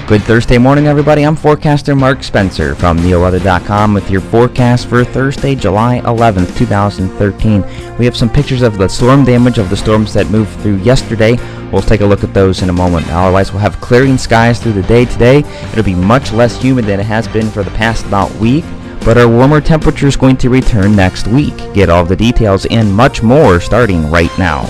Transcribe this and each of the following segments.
Good Thursday morning, everybody. I'm forecaster Mark Spencer from NeoWeather.com with your forecast for Thursday, July 11th, 2013. We have some pictures of the storm damage of the storms that moved through yesterday. We'll take a look at those in a moment. Otherwise, we'll have clearing skies through the day today. It'll be much less humid than it has been for the past about week, but our warmer temperature is going to return next week. Get all the details and much more starting right now.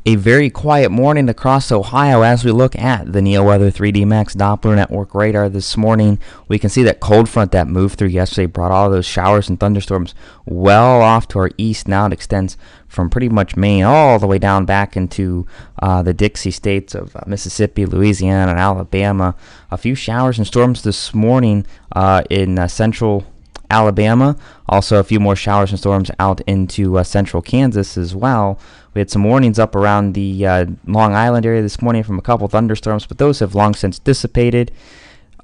A very quiet morning across Ohio as we look at the NeoWeather 3D Max Doppler Network radar this morning. We can see that cold front that moved through yesterday brought all those showers and thunderstorms well off to our east. Now it extends from pretty much Maine all the way down back into the Dixie states of Mississippi, Louisiana, and Alabama. A few showers and storms this morning in central Alabama. Also a few more showers and storms out into central Kansas as well. We had some warnings up around the Long Island area this morning from a couple thunderstorms, but those have long since dissipated.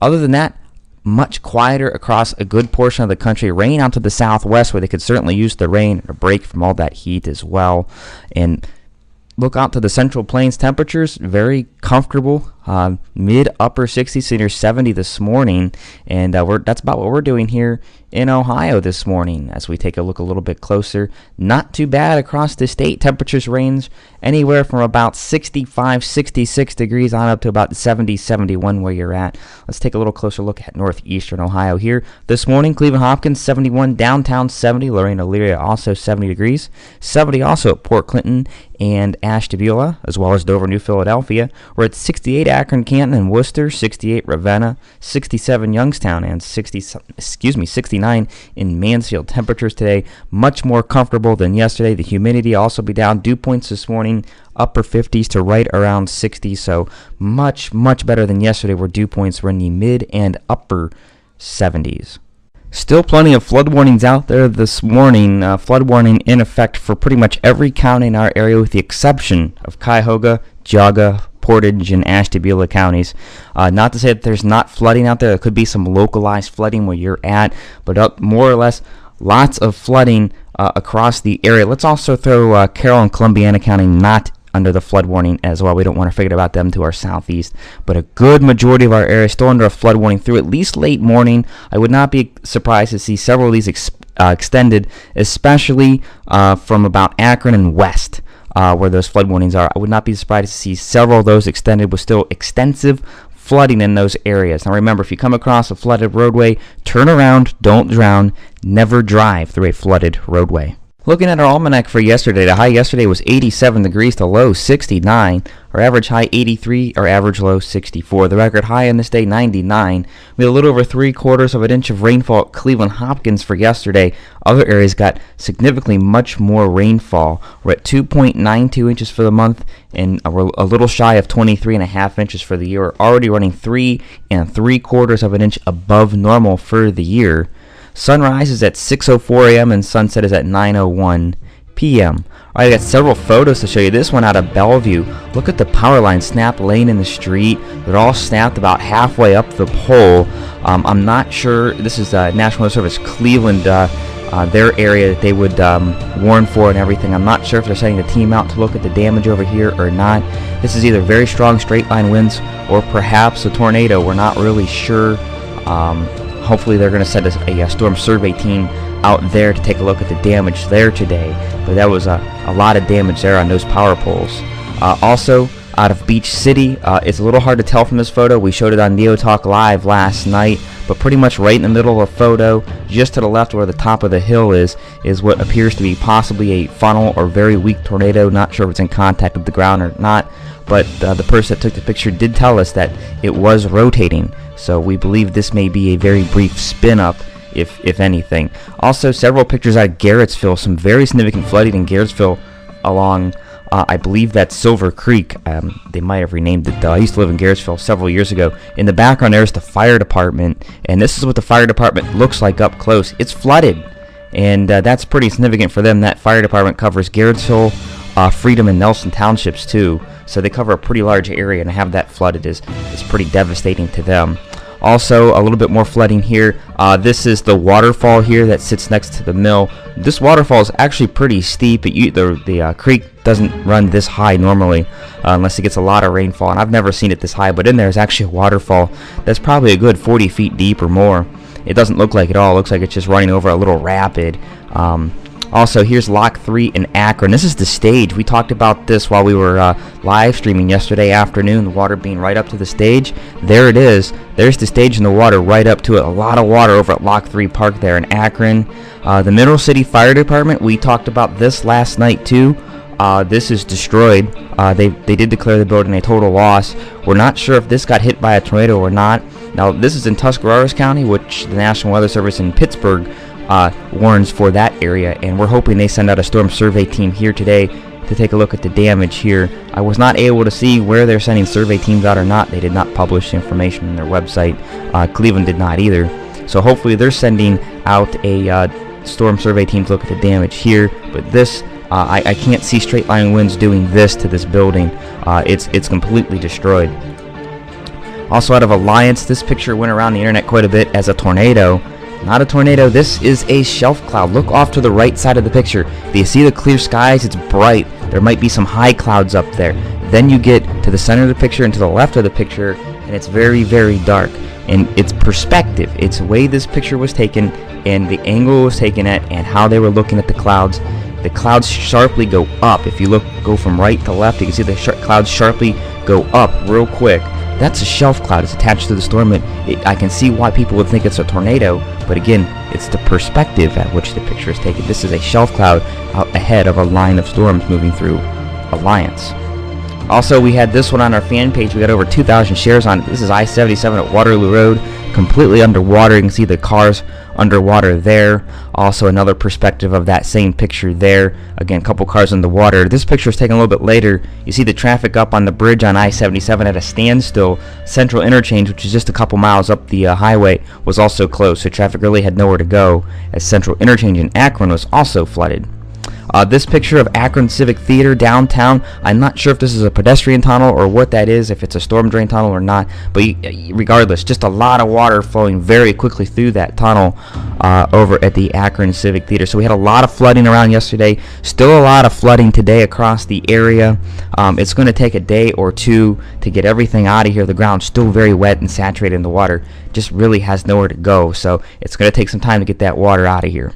Other than that, much quieter across a good portion of the country. Rain out to the southwest where they could certainly use the rain or break from all that heat as well. And look out to the Central Plains. Temperatures very comfortable, mid-upper 60s to near 70 this morning, and that's about what we're doing here in Ohio this morning as we take a look a little bit closer. Not too bad across the state. Temperatures range anywhere from about 65, 66 degrees on up to about 70, 71 where you're at. Let's take a little closer look at northeastern Ohio here. This morning, Cleveland Hopkins 71, downtown 70, Lorraine Elyria also 70 degrees, 70 also at Port Clinton and Ashtabula, as well as Dover, New Philadelphia. We're at 68 Akron, Canton, and Worcester, 68 Ravenna, 67 Youngstown, and 69 in Mansfield. Temperatures today much more comfortable than yesterday. The humidity also be down. Dew points this morning upper 50s to right around 60, so much better than yesterday where dew points were in the mid and upper 70s. Still plenty of flood warnings out there this morning. Flood warning in effect for pretty much every county in our area with the exception of Cuyahoga, Geauga, Portage, and Ashtabula counties. Not to say that there's not flooding out there. There could be some localized flooding where you're at, but more or less lots of flooding across the area. Let's also throw Carroll and Columbiana County not under the flood warning as well. We don't want to forget about them to our southeast, but a good majority of our area still under a flood warning through at least late morning. I would not be surprised to see several of these extended, especially from about Akron and west. Where those flood warnings are. I would not be surprised to see several of those extended with still extensive flooding in those areas. Now remember, if you come across a flooded roadway, turn around, don't drown, never drive through a flooded roadway. Looking at our almanac for yesterday, the high yesterday was 87 degrees, the low 69. Our average high 83, our average low 64. The record high on this day 99. We had a little over 3/4 of an inch of rainfall at Cleveland Hopkins for yesterday. Other areas got significantly much more rainfall. We're at 2.92 inches for the month, and we're a little shy of 23.5 inches for the year. We're already running 3 3/4 of an inch above normal for the year. Sunrise is at 6:04 a.m. and sunset is at 9:01 p.m. Alright, I got several photos to show you. This one out of Bellevue. Look at the power line snap laying in the street. They're all snapped about halfway up the pole. I'm not sure. This is National Weather Service Cleveland, their area that they would warn for and everything. I'm not sure if they're sending a team out to look at the damage over here or not. This is either very strong straight line winds or perhaps a tornado. We're not really sure. Hopefully they're going to send a storm survey team out there to take a look at the damage there today. But that was a lot of damage there on those power poles. Also, out of Beach City, it's a little hard to tell from this photo. We showed it on Neo Talk Live last night, but pretty much right in the middle of the photo, just to the left where the top of the hill is what appears to be possibly a funnel or very weak tornado. Not sure if it's in contact with the ground or not, but the person that took the picture did tell us that it was rotating. So we believe this may be a very brief spin-up, if anything. Also, several pictures out of Garrettsville. Some very significant flooding in Garrettsville along, I believe that's Silver Creek. They might have renamed it, though. I used to live in Garrettsville several years ago. In the background, there's the fire department, and this is what the fire department looks like up close. It's flooded, and that's pretty significant for them. That fire department covers Garrettsville, Freedom, and Nelson Townships, too. so they cover a pretty large area, and to have that flooded is pretty devastating to them. Also, a little bit more flooding here. This is the waterfall here that sits next to the mill. This waterfall is actually pretty steep. The creek doesn't run this high normally unless it gets a lot of rainfall, and I've never seen it this high, but in there is actually a waterfall that's probably a good 40 feet deep or more. It doesn't look like it all. It looks like it's just running over a little rapid. Also, here's Lock 3 in Akron. This is the stage. We talked about this while we were live streaming yesterday afternoon, the water being right up to the stage. There it is. There's the stage and the water right up to it. A lot of water over at Lock 3 Park there in Akron. The Mineral City Fire Department, we talked about this last night too. This is destroyed. They did declare the building a total loss. We're not sure if this got hit by a tornado or not. Now, this is in Tuscarawas County, which the National Weather Service in Pittsburgh warns for that area, and we're hoping they send out a storm survey team here today to take a look at the damage here. I was not able to see where they're sending survey teams out or not. They did not publish information on their website. Cleveland did not either. So hopefully they're sending out a storm survey team to look at the damage here. But this, I can't see straight line winds doing this to this building. It's completely destroyed. Also out of Alliance, this picture went around the internet quite a bit as a tornado. Not a tornado, this is a shelf cloud. Look off to the right side of the picture. Do you see the clear skies? It's bright. There might be some high clouds up there. Then you get to the center of the picture and to the left of the picture, and it's very, very dark. And it's perspective. It's the way this picture was taken and the angle it was taken at and how they were looking at the clouds. The clouds sharply go up. If you go from right to left, you can see the clouds sharply go up real quick. That's a shelf cloud. It's attached to the storm. I can see why people would think it's a tornado, but again, it's the perspective at which the picture is taken. This is a shelf cloud out ahead of a line of storms moving through Alliance. Also, we had this one on our fan page. We got over 2,000 shares on it. This is I-77 at Waterloo Road, completely underwater. You can see the cars underwater there. Also, another perspective of that same picture there. Again, a couple cars in the water. This picture is taken a little bit later. You see the traffic up on the bridge on I-77 at a standstill. Central Interchange, which is just a couple miles up the highway, was also closed, so traffic really had nowhere to go, as Central Interchange in Akron was also flooded. This picture of Akron Civic Theater downtown, I'm not sure if this is a pedestrian tunnel or what that is, if it's a storm drain tunnel or not, but regardless, just a lot of water flowing very quickly through that tunnel over at the Akron Civic Theater. So we had a lot of flooding around yesterday, still a lot of flooding today across the area. It's going to take a day or two to get everything out of here. The ground's still very wet and saturated in the water, just really has nowhere to go, so it's going to take some time to get that water out of here.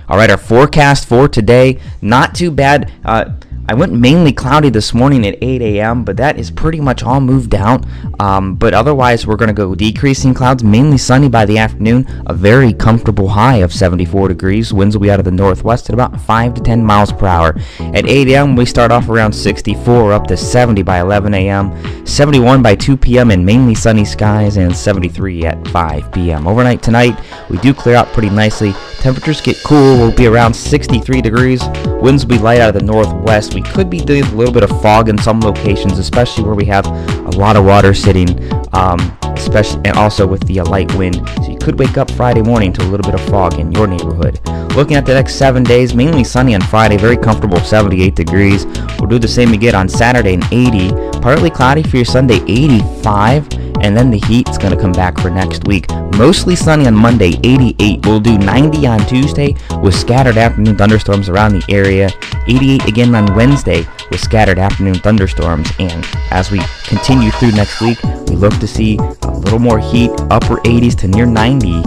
All right, our forecast for today, not too bad. I went mainly cloudy this morning at 8 a.m., but that is pretty much all moved out. But otherwise, we're going to go decreasing clouds, mainly sunny by the afternoon, a very comfortable high of 74 degrees. Winds will be out of the northwest at about 5 to 10 miles per hour. At 8 a.m., we start off around 64, up to 70 by 11 a.m., 71 by 2 p.m., and mainly sunny skies, and 73 at 5 p.m. Overnight tonight, we do clear out pretty nicely. Temperatures get cool. We'll be around 63 degrees. Winds will be light out of the northwest. We could be dealing with a little bit of fog in some locations, especially where we have a lot of water sitting, especially and also with the light wind. So you could wake up Friday morning to a little bit of fog in your neighborhood. Looking at the next 7 days, mainly sunny on Friday, very comfortable, 78 degrees. We'll do the same again on Saturday and 80. Partly cloudy for your Sunday, 85. And then the heat's going to come back for next week. Mostly sunny on Monday, 88. We'll do 90 on Tuesday with scattered afternoon thunderstorms around the area. 88 again on Wednesday with scattered afternoon thunderstorms. And as we continue through next week, we look to see a little more heat, upper 80s to near 90,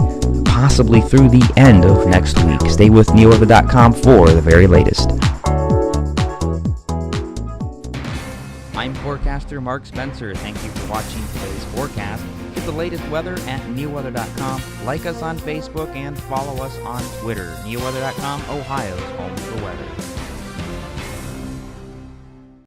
possibly through the end of next week. Stay with NeoWeather.com for the very latest. I'm forecaster Mark Spencer. Thank you for watching today's forecast. Get the latest weather at NeoWeather.com. Like us on Facebook and follow us on Twitter. NeoWeather.com, Ohio's home for weather.